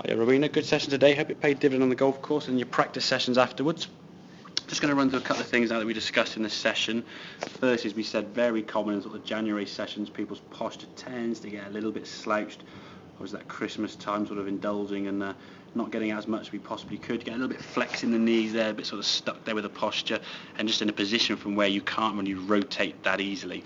Hiya Rowena, good session today. Hope it paid dividend on the golf course and your practice sessions afterwards. Just going to run through a couple of things now that we discussed in this session. First, as we said, very common in sort of January sessions, people's posture tends to get a little bit slouched. Or was that Christmas time, sort of indulging and not getting as much as we possibly could, get a little bit flex in the knees there, a bit sort of stuck there with the posture, and just in a position from where you can't really rotate that easily.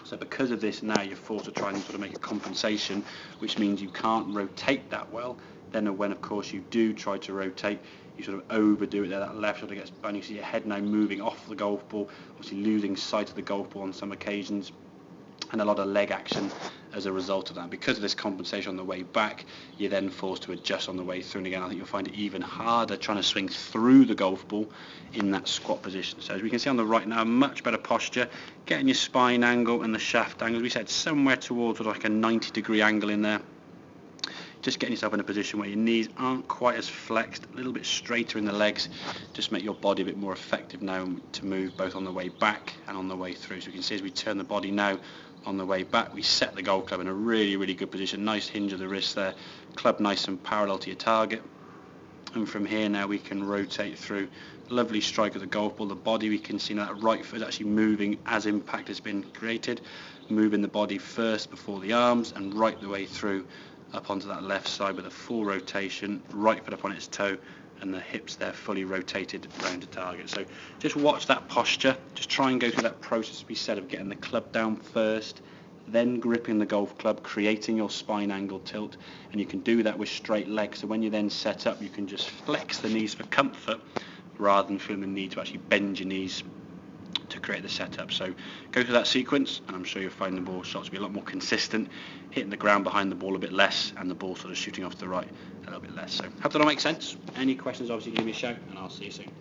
So because of this, now you're forced to try and sort of make a compensation, which means you can't rotate that well. Then when, of course, you do try to rotate, you sort of overdo it there. That left shoulder gets bent. You see your head now moving off the golf ball, obviously losing sight of the golf ball on some occasions, and a lot of leg action as a result of that. Because of this compensation on the way back, you're then forced to adjust on the way through. And again, I think you'll find it even harder trying to swing through the golf ball in that squat position. So as we can see on the right now, much better posture, getting your spine angle and the shaft angle, as we said, somewhere towards sort of like a 90-degree angle in there. Just getting yourself in a position where your knees aren't quite as flexed, a little bit straighter in the legs, just make your body a bit more effective now to move both on the way back and on the way through. So you can see as we turn the body now on the way back, we set the golf club in a really, really good position. Nice hinge of the wrist there, club nice and parallel to your target. And from here now we can rotate through. Lovely strike of the golf ball. The body, we can see now that right foot is actually moving as impact has been created. Moving the body first before the arms and right the way through up onto that left side with a full rotation, right foot up on its toe, and the hips there fully rotated round to target. So just watch that posture, just try and go through that process we said of getting the club down first, then gripping the golf club, creating your spine angle tilt, and you can do that with straight legs. So when you then set up, you can just flex the knees for comfort rather than feeling the need to actually bend your knees to create the setup. So go through that sequence and I'm sure you'll find the ball shots to be a lot more consistent, hitting the ground behind the ball a bit less and the ball sort of shooting off to the right a little bit less. So hope that all makes sense. Any questions, obviously give me a shout and I'll see you soon.